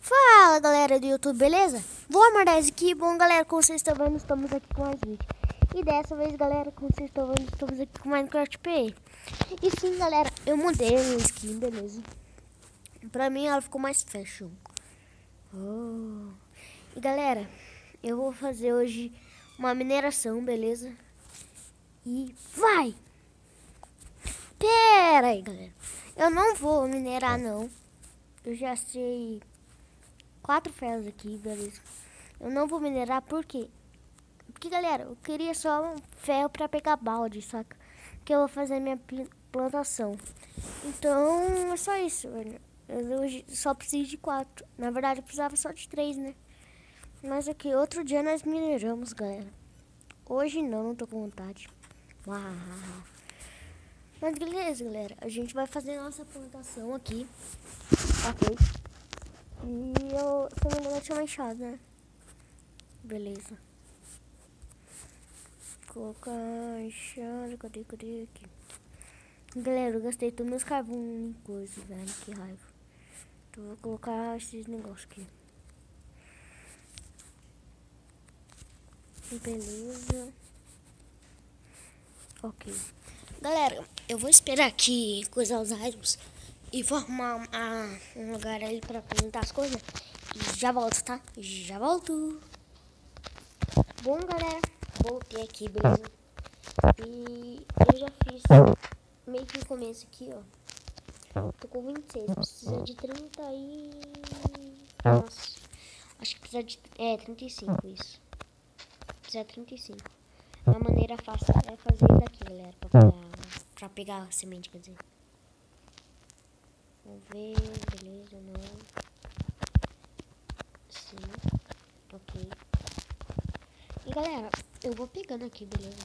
Fala galera do YouTube, beleza? Vou amar esse aqui. Bom galera, como vocês estão vendo, estamos aqui com mais vídeo. E dessa vez galera, como vocês estão vendo, estamos aqui com Minecraft Play. E sim galera, eu mudei a minha skin, beleza? Pra mim ela ficou mais fashion. E galera, eu vou fazer hoje uma mineração, beleza? E vai! Pera aí galera, eu não vou minerar não. Eu já sei 4 ferros aqui, beleza? Eu não vou minerar por quê? Porque, galera, eu queria só um ferro pra pegar balde, saca? Que eu vou fazer minha plantação. Então, é só isso, velho. Eu só preciso de 4. Na verdade, eu precisava só de 3, né? Mas aqui, outro dia nós mineramos, galera. Hoje não tô com vontade. Mas beleza, galera. A gente vai fazer a nossa plantação aqui. Ok? E eu, se não me engano, tinha enxada, né? Beleza. Colocar enxada, cadê aqui? Galera, eu gastei todos meus carvões em coisa, velho, que raiva. Então eu vou colocar esses negócios aqui. Beleza. Ok. Galera, eu vou esperar aqui coisar os items e vou arrumar um lugar ali pra plantar as coisas. E já volto, tá? Já volto. Bom, galera, voltei aqui, beleza? E eu já fiz meio que no começo aqui, ó. Tô com 26, precisa de 30 e... Nossa, acho que precisa de... 35 isso. Precisa de 35. A maneira fácil é fazer isso daqui, galera, pra pegar a semente, quer dizer. Vamos ver, beleza, não. Sim, ok. E galera, eu vou pegando aqui, beleza?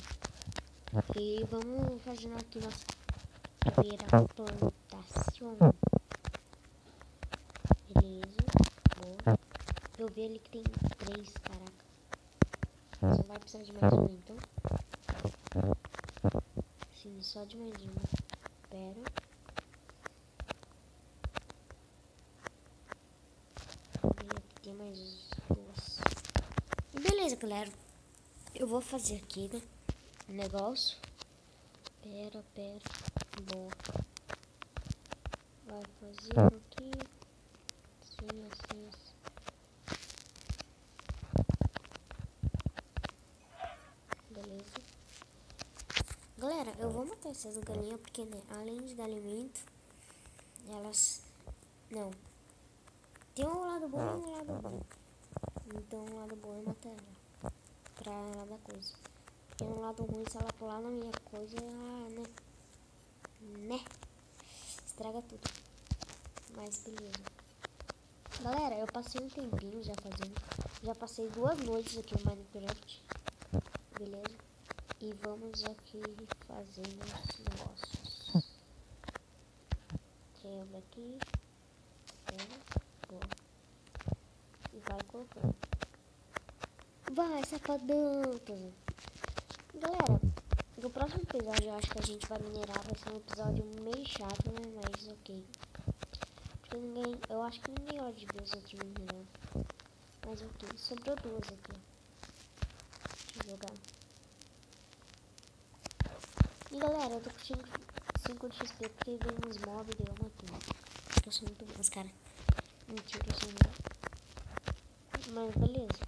E vamos fazendo aqui nossa primeira plantação. Beleza, boa. Eu vi ali que tem 3, caraca. Só vai precisar de mais uma, então. Sim, só de mais uma. Pera. Aqui tem mais 2. E beleza, galera. Eu vou fazer aqui, né? Um negócio. Pera. Boa. Vai fazer aqui. Assim. Beleza. Galera, eu vou matar essas galinhas porque, né, além de dar alimento, elas... Não. Tem um lado bom e um lado ruim. Então, o lado bom é matar ela. Pra ela dar coisa. Porque um lado ruim, se ela pular na minha coisa, ela, né? Estraga tudo. Mas, beleza. Galera, eu passei um tempinho já fazendo. Já passei 2 noites aqui no Minecraft. Beleza? E vamos aqui fazendo os negócios. Quebra aqui. Boa. E vai colocando. Vai, safadão. Galera, no próximo episódio eu acho que a gente vai minerar. Vai ser um episódio meio chato, né? Mas ok. Porque eu acho que ninguém gosta de ver os outros minerando. Mas ok, sobrou 2 aqui. Deixa eu jogar. E galera, eu tô com 5 de XP porque veio uns mobs e eu matei. Eu sou muito bom, cara. Mentira, eu sou não. Mas beleza.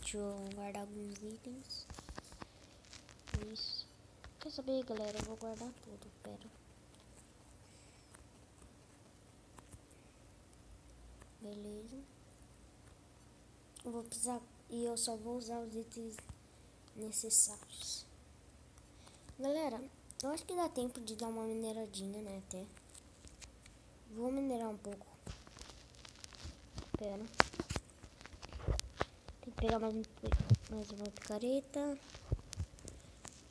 Deixa eu guardar alguns itens. Isso. Quer saber, galera? Eu vou guardar tudo. Pera. Beleza. Eu vou precisar. E eu só vou usar os itens necessários. Galera, eu acho que dá tempo de dar uma mineradinha, né? Até. Vou minerar um pouco. Pera. Tem que pegar mais uma picareta.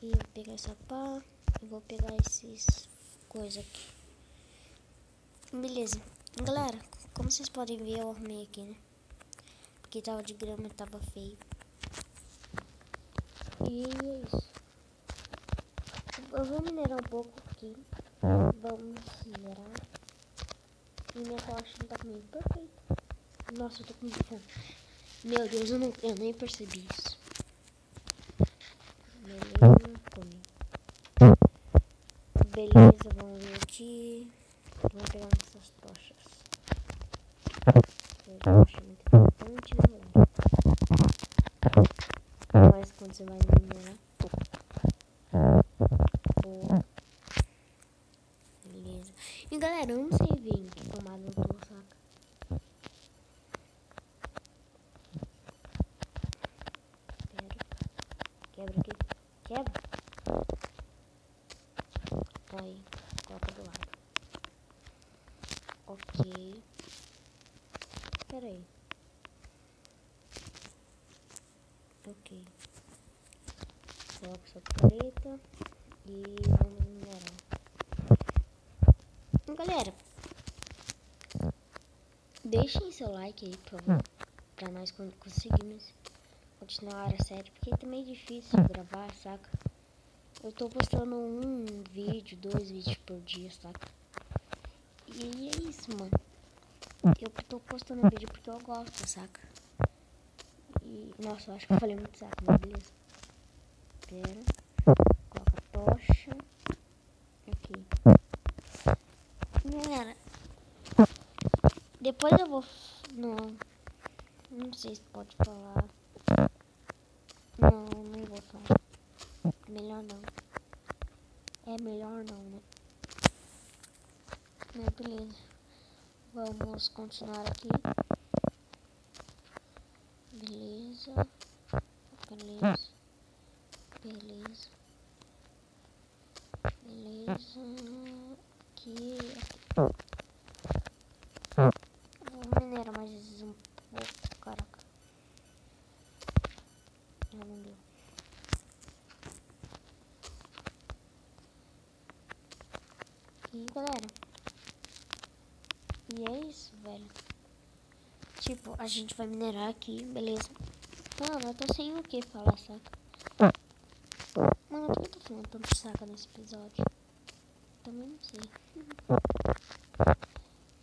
E eu vou pegar essa pá. E vou pegar esses coisas aqui. Beleza. Galera, como vocês podem ver, eu arrumei aqui, né? Porque tava de grama, tava feio. E é isso. Eu vou minerar um pouco aqui. Vamos minerar. E minha tocha não tá comigo. Perfeito. Nossa, eu tô com muita fome. Meu Deus, eu nem percebi isso. Beleza, comi. Beleza, vamos vir aqui. Vamos pegar nossas tochas. Eu acho muito importante, né, galera? Mas quando você vai minerar. Beleza. E galera, eu não sei ver em que tomada eu tô, saca? Pera. Quebra aqui. Quebra. Aí, coloca do lado. Ok. Pera aí. Ok. Coloca sua picareta e vamos minerar. Galera, deixem seu like aí, por favor, pra nós conseguirmos continuar a série, porque tá meio difícil gravar, saca? Eu tô postando um vídeo, 2 vídeos por dia, saca? E é isso, mano. Eu tô postando vídeo porque eu gosto, saca? E, nossa, eu acho que eu falei muito saco, mas beleza. Pera. Coloca a tocha. Aqui. Galera, depois eu vou... Não sei se pode falar. Não vou falar. Melhor não. É melhor não, né? Mas beleza. Vamos continuar aqui. Beleza. Beleza. Beleza. Beleza. Aqui. Vou minerar mais vezes um pouco. Caraca. Já não deu. E galera. E é isso, velho. Tipo, a gente vai minerar aqui, beleza? Mano, eu tô sem o que falar, saca? Mano, por que eu tô falando tanto saca nesse episódio? Também não sei.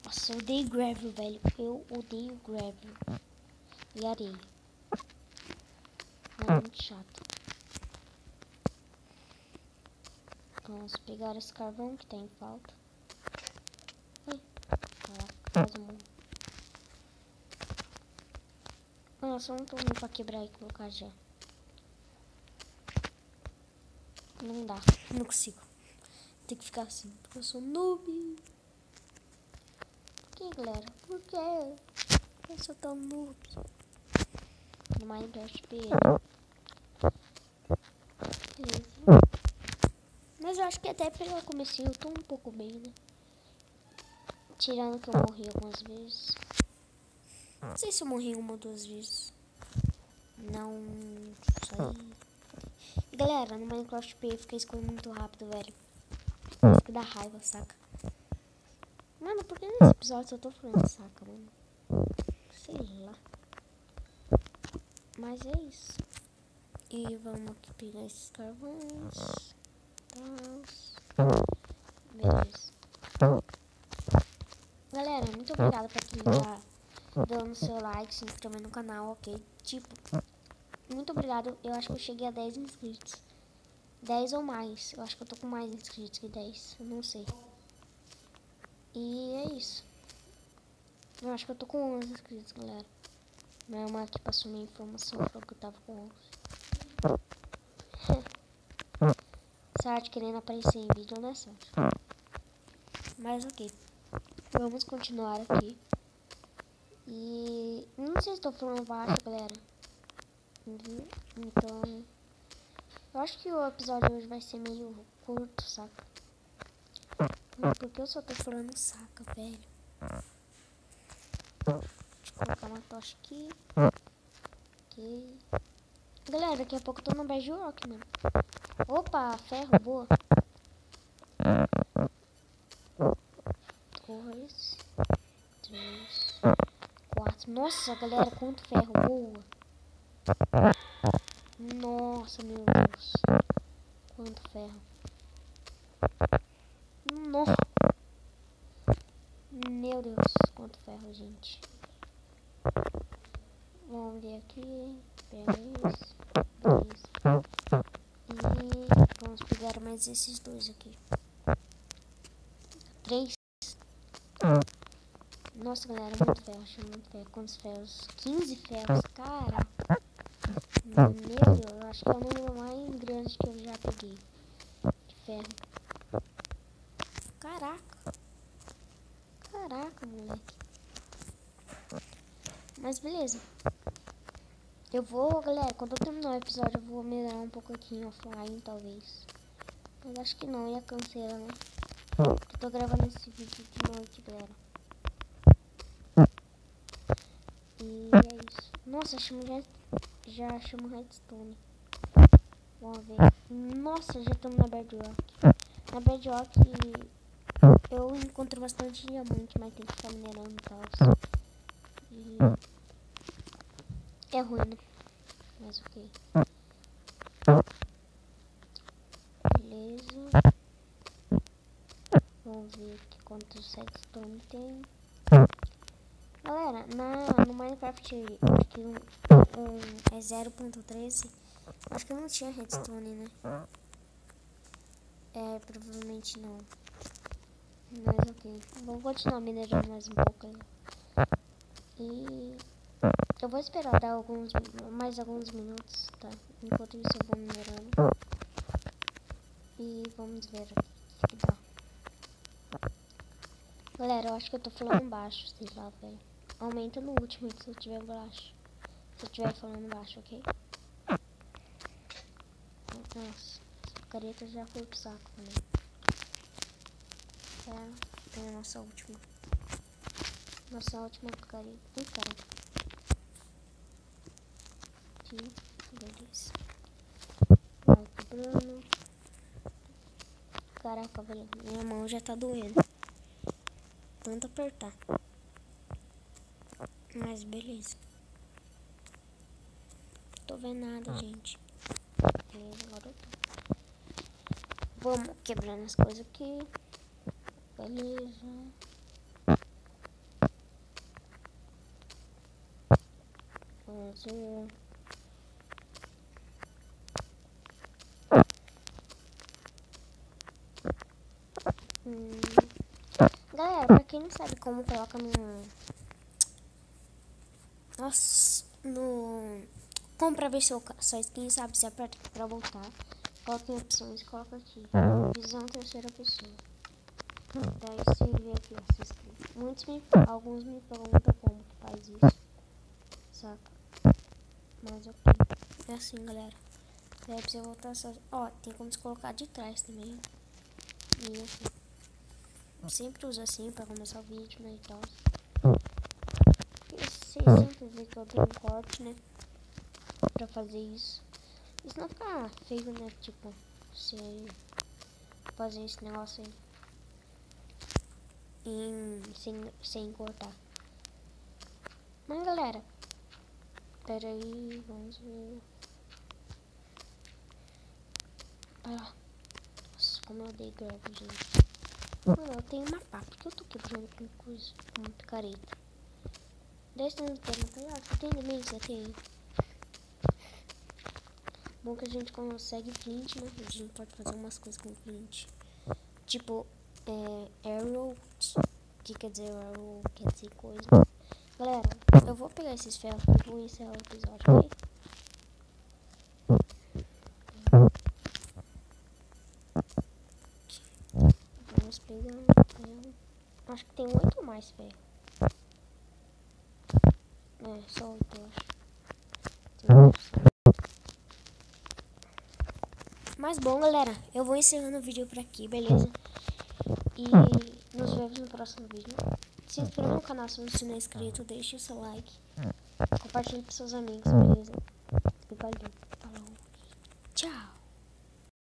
Nossa, eu odeio gravel, velho. Eu odeio gravel. E areia. É muito chato. Vamos pegar esse carvão que tem falta. Ai, caraca, quase morro. Nossa, eu não tô ruim pra quebrar e colocar já. Não dá, não consigo. Tem que ficar assim, porque eu sou noob. Por que, galera? Por que eu sou tão noob? No Minecraft Beleza. Mas eu acho que até pelo comecinho eu tô um pouco bem, né? Tirando que eu morri algumas vezes. Não sei se eu morri uma ou 2 vezes. Não sei. E galera, no Minecraft P eu fiquei escolhendo muito rápido, velho. Isso que dá raiva, saca? Mano, por que nesse episódio eu tô falando saca, mano? Sei lá. Mas é isso. E vamos aqui pegar esses carvões. Beleza. Galera, muito obrigada pra quem tá dando seu like, se inscrevendo no canal, ok? Tipo, muito obrigado. Eu acho que eu cheguei a 10 inscritos. 10 ou mais. Eu acho que eu tô com mais inscritos que 10. Eu não sei. E é isso. Eu acho que eu tô com 11 inscritos, galera. Minha irmã aqui passou minha informação, falou que eu tava com 11. Sorte querendo aparecer em vídeo, né, Sorte? Mas ok. Vamos continuar aqui. E não sei se estou falando baixo, galera. Então, eu acho que o episódio hoje vai ser meio curto, saca? Porque eu só tô falando saca, velho. Deixa eu colocar uma tocha aqui. Ok. Galera, daqui a pouco eu tô no Bad Rock, mano. Opa, ferro, boa. 2, 3, 4. Nossa, galera, quanto ferro, boa. Nossa, meu Deus. Quanto ferro. Nossa. Meu Deus, quanto ferro, gente. Vamos ver aqui. Beleza. Beleza. E vamos pegar mais esses dois aqui. 3. Nossa, galera, muito ferro. Achei muito ferro. Quantos ferros? 15 ferros. Cara. Meu Deus, eu acho que é o número mais grande que eu já peguei. De ferro. Caraca. Caraca, moleque. Mas beleza. Eu vou, galera, quando eu terminar o episódio, eu vou melhorar um pouco aqui em offline, talvez. Mas acho que não, ia canseira, né? Eu tô gravando esse vídeo de noite, galera. E é isso. Nossa, já achamos redstone. Vamos ver. Nossa, já estamos na Bedrock. Na Bedrock eu encontro bastante diamante, mas tem que ficar minerando e tal. E é ruim, né? Mas ok. Beleza. Vamos ver aqui quantos redstone tem. Galera, no Minecraft acho que é 0.13. Acho que não tinha redstone, né? É, provavelmente não. Mas ok. Vamos continuar minerando mais um pouco aí. E eu vou esperar dar mais alguns minutos, tá? Enquanto isso eu vou minerando. E vamos ver o que dá. Galera, eu acho que eu tô falando baixo, sei lá, velho. Aumenta no último se eu tiver baixo. Se eu tiver falando baixo, ok? Nossa, essa picareta já foi pro saco também. Tem a nossa última. Nossa última picareta. Ih, cara. Aqui, beleza. Vai quebrando. Caraca, velho. Minha mão já tá doendo. Tanto apertar. Mas beleza. Tô vendo nada, gente. Beleza, agora eu tô. Vamos quebrando as coisas aqui. Beleza. Vamos ver. Galera, pra quem não sabe como coloca no... Nossa, no... Como pra ver sua skin, sabe? Você aperta aqui pra voltar. Coloca em opções e coloca aqui. Visão terceira pessoa. Daí você vê aqui, ó, alguns me perguntam como que faz isso. Saca? Mas ok. É assim, galera. Daí pra você voltar só... Ó, tem como se colocar de trás também. E assim. Eu sempre uso assim pra começar o vídeo, né, e tal. Vocês sempre vê que eu tenho um corte, né, pra fazer isso. Isso não fica feio, né, tipo, você fazer esse negócio aí sem cortar. Mas, galera, pera aí, vamos ver. Ah, nossa, como eu odeio grave, gente. Mano, eu tenho uma pá, porque eu tô quebrando com coisa, com picareta. 10 tem material, você tem demência, tem. Bom que a gente consegue flint, né? A gente pode fazer umas coisas com flint. Tipo, arrow, que quer dizer arrow, quer dizer coisa. Galera, eu vou pegar esses ferros e vou encerrar o episódio, ok? Vamos pegar um ferro. Acho que tem 8 ou mais ferro. É, só 8, eu acho. Mas bom, galera, eu vou encerrando o vídeo por aqui, beleza? E nos vemos no próximo vídeo. Se inscreva no canal se você não é inscrito, deixe o seu like. Compartilhe com seus amigos, beleza? E valeu. Falou. Tchau.